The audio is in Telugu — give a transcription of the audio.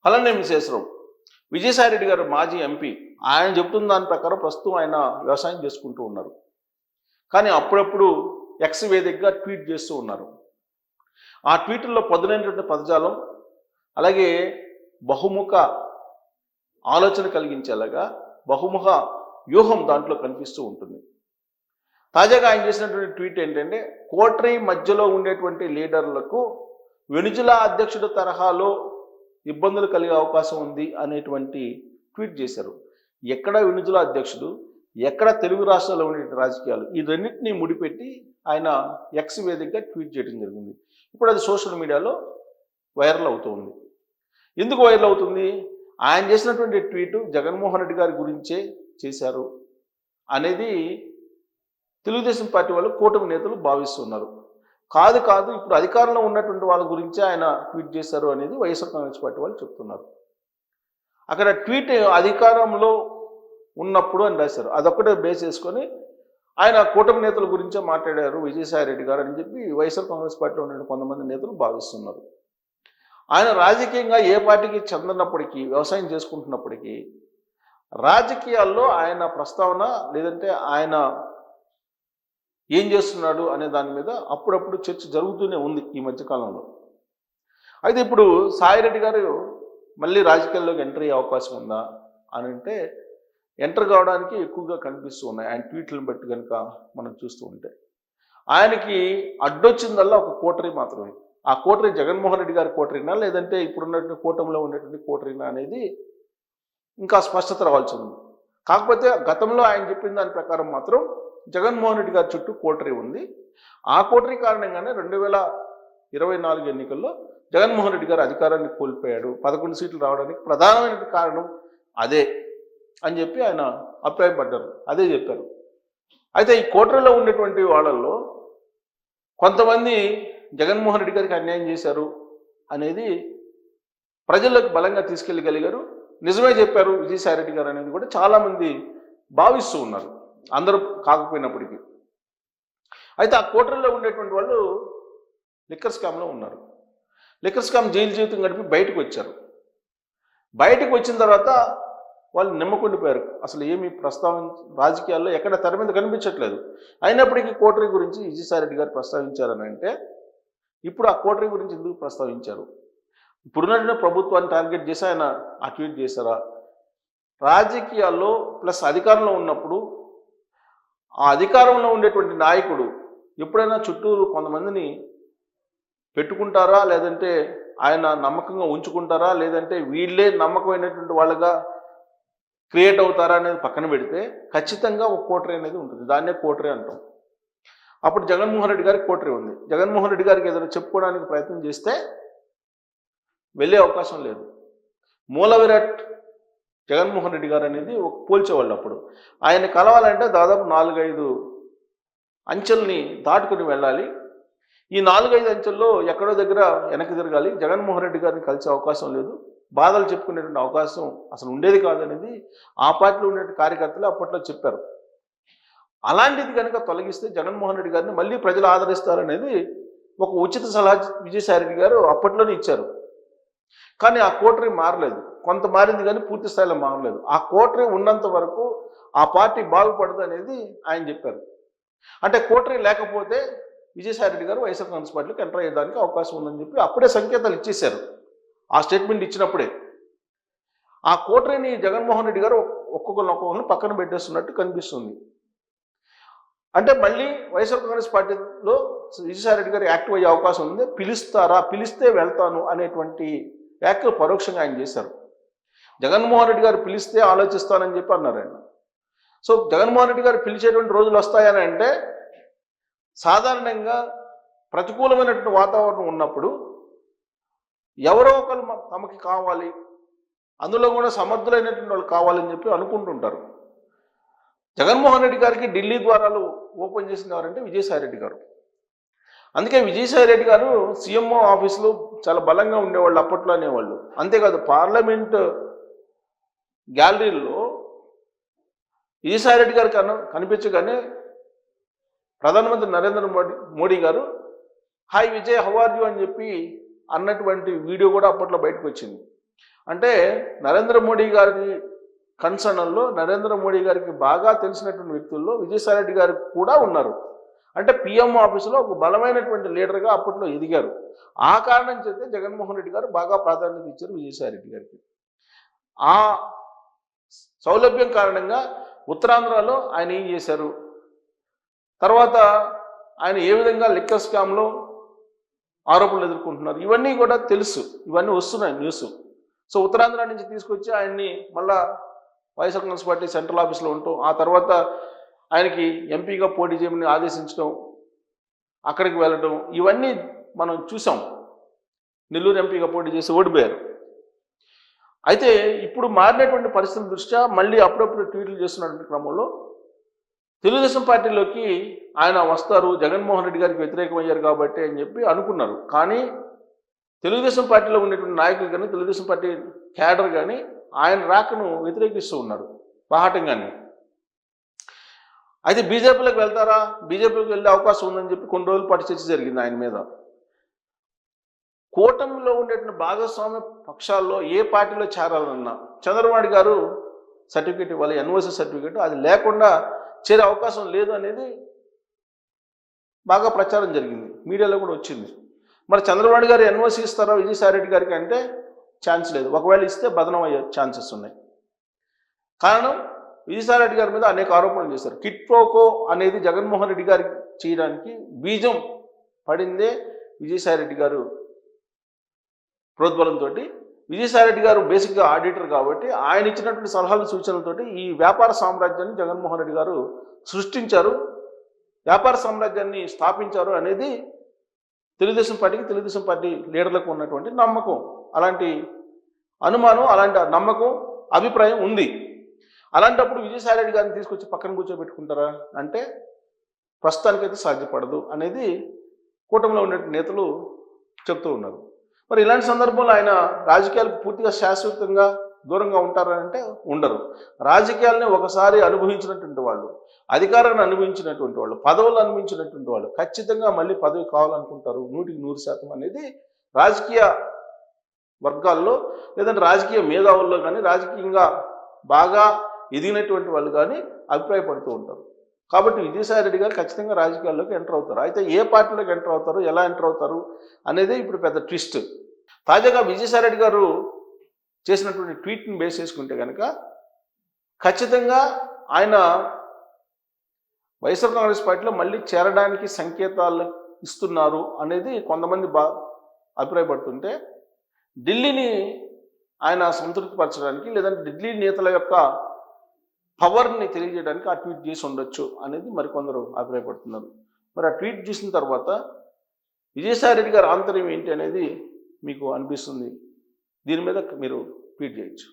పళనినేని విశ్వేశ్వరరావు విజయసాయిరెడ్డి గారు మాజీ ఎంపీ. ఆయన చెబుతున్న దాని ప్రకారం ప్రస్తుతం ఆయన వ్యవసాయం చేసుకుంటూ ఉన్నారు. కానీ అప్పుడప్పుడు ఎక్స్ వేదికగా ట్వీట్ చేస్తూ ఉన్నారు. ఆ ట్వీట్లో పదునైనటువంటి పదజాలం, అలాగే బహుముఖ ఆలోచన కలిగించేలాగా బహుముఖ వ్యూహం దాంట్లో కనిపిస్తూ ఉంటుంది. తాజాగా ఆయన చేసినటువంటి ట్వీట్ ఏంటంటే, కోటరీ మధ్యలో ఉండేటువంటి లీడర్లకు వెనుజులా అధ్యక్షుడు తరహాలో ఇబ్బందులు కలిగే అవకాశం ఉంది అనేటువంటి ట్వీట్ చేశారు. ఎక్కడ వెనుజులా అధ్యక్షుడు, ఎక్కడ తెలుగు రాష్ట్రాల్లో ఉండే రాజకీయాలు, ఈ రెండింటినీ ముడిపెట్టి ఆయన ఎక్స్ వేదికగా ట్వీట్ చేయడం జరిగింది. ఇప్పుడు అది సోషల్ మీడియాలో వైరల్ అవుతుంది. ఎందుకు వైరల్ అవుతుంది? ఆయన చేసినటువంటి ట్వీటు జగన్మోహన్ రెడ్డి గారి గురించే చేశారు అనేది తెలుగుదేశం పార్టీ వాళ్ళు, కూటమి నేతలు భావిస్తున్నారు. కాదు ఇప్పుడు అధికారంలో ఉన్నటువంటి వాళ్ళ గురించే ఆయన ట్వీట్ చేశారు అనేది వైఎస్ఆర్ కాంగ్రెస్ పార్టీ వాళ్ళు చెప్తున్నారు. అక్కడ ట్వీట్ అధికారంలో ఉన్నప్పుడు అని రాశారు. అదొక్కటే బేస్ చేసుకొని ఆయన కూటమి నేతల గురించే మాట్లాడారు విజయసాయిరెడ్డి గారు అని చెప్పి వైఎస్ఆర్ కాంగ్రెస్ పార్టీలో ఉన్న కొంతమంది నేతలు భావిస్తున్నారు. ఆయన రాజకీయంగా ఏ పార్టీకి చెందినప్పటికీ, వ్యవసాయం చేసుకుంటున్నప్పటికీ రాజకీయాల్లో ఆయన ప్రస్తావన, లేదంటే ఆయన ఏం చేస్తున్నాడు అనే దాని మీద అప్పుడప్పుడు చర్చ జరుగుతూనే ఉంది ఈ మధ్యకాలంలో. అయితే ఇప్పుడు సాయిరెడ్డి గారు మళ్ళీ రాజకీయాల్లోకి ఎంటర్ అయ్యే అవకాశం ఉందా అని అంటే, ఎంటర్ కావడానికి ఎక్కువగా కనిపిస్తూ ఉన్నాయి ఆయన ట్వీట్లను బట్టి కనుక మనం చూస్తూ ఉంటే. ఆయనకి అడ్డొచ్చిందల్లా ఒక కోటరీ మాత్రమే. ఆ కోటరీ జగన్మోహన్ రెడ్డి గారి కోటరీనా, లేదంటే ఇప్పుడున్నటువంటి కూటమిలో ఉండేటువంటి కోటరీనా అనేది ఇంకా స్పష్టత రావాల్సి ఉంది. కాకపోతే గతంలో ఆయన చెప్పిన దాని ప్రకారం మాత్రం జగన్మోహన్ రెడ్డి గారి చుట్టూ కోటరీ ఉంది. ఆ కోటరీ కారణంగానే 2024 ఎన్నికల్లో జగన్మోహన్ రెడ్డి గారు అధికారాన్ని కోల్పోయాడు. 11 సీట్లు రావడానికి ప్రధానమైన కారణం అదే అని చెప్పి ఆయన అభిప్రాయపడ్డారు. అదే చెప్పారు. అయితే ఈ కోటరీలో ఉండేటువంటి వాళ్ళల్లో కొంతమంది జగన్మోహన్ రెడ్డి గారికి అన్యాయం చేశారు అనేది ప్రజల్లోకి బలంగా తీసుకెళ్ళగలిగారు. నిజమే చెప్పారు విజయసాయిరెడ్డి గారు అనేది కూడా చాలామంది భావిస్తూ ఉన్నారు, అందరూ కాకపోయినప్పటికీ. అయితే ఆ కోటరీలో ఉండేటువంటి వాళ్ళు లిక్కర్ స్కామ్లో ఉన్నారు. లిక్కర్ స్కామ్ జైలు జీవితం గడిపి బయటకు వచ్చారు. బయటకు వచ్చిన తర్వాత వాళ్ళు నిమ్మకుండిపోయారు. అసలు ఏమి రాజకీయాల్లో ఎక్కడ తెర మీద కనిపించట్లేదు. అయినప్పటికీ కోటరీ గురించి విజయసాయిరెడ్డి గారు ప్రస్తావించారని అంటే, ఇప్పుడు ఆ కోటరీ గురించి ఎందుకు ప్రస్తావించారు? ఇప్పుడున్న ప్రభుత్వాన్ని టార్గెట్ చేసి ఆయన ఆ ట్వీట్ చేశారా? రాజకీయాల్లో ప్లస్ అధికారంలో ఉన్నప్పుడు ఆ అధికారంలో ఉండేటువంటి నాయకుడు ఎప్పుడైనా చుట్టూరు కొంతమందిని పెట్టుకుంటారా, లేదంటే ఆయన నమ్మకంగా ఉంచుకుంటారా, లేదంటే వీళ్ళే నమ్మకమైనటువంటి వాళ్ళగా క్రియేట్ అవుతారా అనేది పక్కన పెడితే ఖచ్చితంగా ఒక కోటరీ అనేది ఉంటుంది. దాన్నే కోటరీ అంటాం. అప్పుడు జగన్మోహన్ రెడ్డి గారికి కోటరీ ఉంది. జగన్మోహన్ రెడ్డి గారికి ఏదైనా చెప్పుకోవడానికి ప్రయత్నం చేస్తే వెళ్ళే అవకాశం లేదు. మూల విరాట్ జగన్మోహన్ రెడ్డి గారు అనేది ఒక పోల్చేవాళ్ళు. అప్పుడు ఆయన కలవాలంటే దాదాపు 4-5 అంచెల్ని దాటుకుని వెళ్ళాలి. ఈ 4-5 అంచెల్లో ఎక్కడో దగ్గర వెనక్కి తిరగాలి. జగన్మోహన్ రెడ్డి గారిని కలిసే అవకాశం లేదు, బాధలు చెప్పుకునేటువంటి అవకాశం అసలు ఉండేది కాదనేది ఆ పార్టీలో ఉండే కార్యకర్తలు అప్పట్లో చెప్పారు. అలాంటిది కనుక తొలగిస్తే జగన్మోహన్ రెడ్డి గారిని మళ్ళీ ప్రజలు ఆదరిస్తారనేది ఒక ఉచిత సలహా విజయసాయిరెడ్డి గారు అప్పట్లోనే ఇచ్చారు. కానీ ఆ కోటరీ మారలేదు. కొంత మారింది కానీ పూర్తి స్థాయిలో మారలేదు. ఆ కోటరీ ఉన్నంత వరకు ఆ పార్టీ బాగుపడదు అనేది ఆయన చెప్పారు. అంటే కోటరీ లేకపోతే విజయసాయిరెడ్డి గారు వైఎస్ఆర్ కాంగ్రెస్ పార్టీలోకి ఎంటర్ అయ్యేదానికి అవకాశం ఉందని చెప్పి అప్పుడే సంకేతాలు ఇచ్చేశారు. ఆ స్టేట్మెంట్ ఇచ్చినప్పుడే ఆ కోటరీని జగన్మోహన్ రెడ్డి గారు ఒక్కొక్కరిని పక్కన పెట్టేస్తున్నట్టు కనిపిస్తుంది. అంటే మళ్ళీ వైఎస్ఆర్ కాంగ్రెస్ పార్టీలో విజయసాయిరెడ్డి గారు యాక్టివ్ అయ్యే అవకాశం ఉంది. పిలిస్తే వెళ్తాను అనేటువంటి వ్యాఖ్యలు పరోక్షంగా ఆయన చేశారు. జగన్మోహన్ రెడ్డి గారు పిలిస్తే ఆలోచిస్తానని చెప్పి అన్నారు ఆయన. సో జగన్మోహన్ రెడ్డి గారు పిలిచేటువంటి రోజులు వస్తాయని అంటే, సాధారణంగా ప్రతికూలమైనటువంటి వాతావరణం ఉన్నప్పుడు ఎవరో ఒకరు తమకి కావాలి, అందులో కూడా సమర్థులైనటువంటి వాళ్ళు కావాలని చెప్పి అనుకుంటుంటారు. జగన్మోహన్ రెడ్డి గారికి ఢిల్లీ ద్వారాలు ఓపెన్ చేసింది ఎవరంటే విజయసాయిరెడ్డి గారు. అందుకే విజయసాయిరెడ్డి గారు సీఎంఓ ఆఫీసులో చాలా బలంగా ఉండేవాళ్ళు అప్పట్లో అనేవాళ్ళు. అంతేకాదు పార్లమెంట్ గ్యాలరీలో విజయసాయిరెడ్డి గారు కనిపించగానే ప్రధానమంత్రి నరేంద్ర మోడీ గారు hi Vijay how are you అని చెప్పి అన్నటువంటి వీడియో కూడా అప్పట్లో బయటకు వచ్చింది. అంటే నరేంద్ర మోడీ గారి కన్సర్న్లో నరేంద్ర మోడీ గారికి బాగా తెలిసినటువంటి వ్యక్తుల్లో విజయసాయి రెడ్డి గారు కూడా ఉన్నారు. అంటే పిఎం ఆఫీసులో ఒక బలమైనటువంటి లీడర్గా అప్పట్లో ఎదిగారు. ఆ కారణం చేస్తే జగన్మోహన్ రెడ్డి గారు బాగా ప్రాధాన్యత ఇచ్చారు విజయసాయి రెడ్డి గారికి. ఆ సౌలభ్యం కారణంగా ఉత్తరాంధ్రలో ఆయన ఏం చేశారు, తర్వాత ఆయన ఏ విధంగా లిక్కర్ స్కామ్లో ఆరోపణలు ఎదుర్కొంటున్నారు, ఇవన్నీ కూడా తెలుసు, ఇవన్నీ వస్తున్నాయి న్యూస్. సో ఉత్తరాంధ్ర నుంచి తీసుకొచ్చి ఆయన్ని మళ్ళా వైఎస్ఆర్ కాంగ్రెస్ పార్టీ సెంట్రల్ ఆఫీస్లో ఉంటాం, ఆ తర్వాత ఆయనకి ఎంపీగా పోటీ చేయమని ఆదేశించడం, అక్కడికి వెళ్ళడం, ఇవన్నీ మనం చూసాం. నెల్లూరు ఎంపీగా పోటీ చేసి ఓడిపోయారు. అయితే ఇప్పుడు మారినటువంటి పరిస్థితుల దృష్ట్యా మళ్ళీ అప్పుడప్పుడు ట్వీట్లు చేస్తున్నటువంటి క్రమంలో తెలుగుదేశం పార్టీలోకి ఆయన వస్తారు, జగన్మోహన్ రెడ్డి గారికి వ్యతిరేకమయ్యారు కాబట్టి అని చెప్పి అనుకున్నారు. కానీ తెలుగుదేశం పార్టీలో ఉండేటువంటి నాయకులు కానీ తెలుగుదేశం పార్టీ క్యాడర్ కానీ ఆయన రాకను వ్యతిరేకిస్తూ ఉన్నారు బాహాటంగానే. అయితే బీజేపీలోకి వెళ్తారా, బీజేపీలోకి వెళ్ళే అవకాశం ఉందని చెప్పి కొన్ని రోజుల పాటు చర్చ జరిగింది ఆయన మీద. కూటమిలో ఉండేటువంటి భాగస్వామ్య పక్షాల్లో ఏ పార్టీలో చేరాలన్నా చంద్రబాబు గారు సర్టిఫికేట్ ఇవ్వాలి, ఎన్ఓసి సర్టిఫికేట్, అది లేకుండా చేరే అవకాశం లేదు అనేది బాగా ప్రచారం జరిగింది, మీడియాలో కూడా వచ్చింది. మరి చంద్రబాబు గారు ఎన్ఓసి ఇస్తారా విజయసాయి రెడ్డి గారికి అంటే ఛాన్స్ లేదు, ఒకవేళ ఇస్తే బదనం అయ్యే ఛాన్సెస్ ఉన్నాయి. కారణం విజయసాయి రెడ్డి గారి మీద అనేక ఆరోపణలు చేశారు. కిట్ ప్రోకో అనేది జగన్మోహన్ రెడ్డి గారికి చేయడానికి బీజం పడిందే విజయసాయి రెడ్డి గారు ప్రోద్బలంతో. విజయసాయి రెడ్డి గారు బేసిక్గా ఆడిటర్ కాబట్టి ఆయన ఇచ్చినటువంటి సలహాలు సూచనలతోటి ఈ వ్యాపార సామ్రాజ్యాన్ని జగన్మోహన్ రెడ్డి గారు సృష్టించారు, వ్యాపార సామ్రాజ్యాన్ని స్థాపించారు అనేది తెలుగుదేశం పార్టీ లీడర్లకు ఉన్నటువంటి నమ్మకం. అలాంటి అనుమానం, అలాంటి నమ్మకం, అభిప్రాయం ఉంది. అలాంటప్పుడు విజయసాయి రెడ్డి గారిని తీసుకొచ్చి పక్కన కూర్చోబెట్టుకుంటారా అంటే ప్రస్తుతానికైతే సాధ్యపడదు అనేది కూటమిలో ఉండే నేతలు చెప్తూ ఉన్నారు. మరి ఇలాంటి సందర్భంలో ఆయన రాజకీయాలకు పూర్తిగా శాశ్వతంగా దూరంగా ఉంటారంటే ఉండరు. రాజకీయాలని ఒకసారి అనుభవించినటువంటి వాళ్ళు, అధికారాన్ని అనుభవించినటువంటి వాళ్ళు, పదవులు అనుభవించినటువంటి వాళ్ళు ఖచ్చితంగా మళ్ళీ పదవి కావాలనుకుంటారు 100% అనేది రాజకీయ వర్గాల్లో, లేదంటే రాజకీయ మేధావుల్లో కానీ, రాజకీయంగా బాగా ఎదిగినటువంటి వాళ్ళు కానీ అభిప్రాయపడుతూ ఉంటారు. కాబట్టి విజయసాయి రెడ్డి గారు ఖచ్చితంగా రాజకీయాల్లోకి ఎంటర్ అవుతారు. అయితే ఏ పార్టీలోకి ఎంటర్ అవుతారు, ఎలా ఎంటర్ అవుతారు అనేది ఇప్పుడు పెద్ద ట్విస్ట్. తాజాగా విజయసాయి రెడ్డి గారు చేసినటువంటి ట్వీట్ని బేస్ చేసుకుంటే కనుక ఖచ్చితంగా ఆయన వైఎస్ఆర్ కాంగ్రెస్ పార్టీలో మళ్ళీ చేరడానికి సంకేతాలు ఇస్తున్నారు అనేది కొంతమంది అభిప్రాయపడుతుంటే, ఢిల్లీని ఆయన సంతృప్తిపరచడానికి, లేదంటే ఢిల్లీ నేతల యొక్క పవర్ని తెలియజేయడానికి ఆ ట్వీట్ చేసి ఉండొచ్చు అనేది మరికొందరు అభిప్రాయపడుతున్నారు. మరి ఆ ట్వీట్ చూసిన తర్వాత విజయసాయి రెడ్డి గారి ఆంతర్యం ఏంటి అనేది మీకు అనిపిస్తుంది. దీని మీద మీరు ట్వీట్ చేయొచ్చు.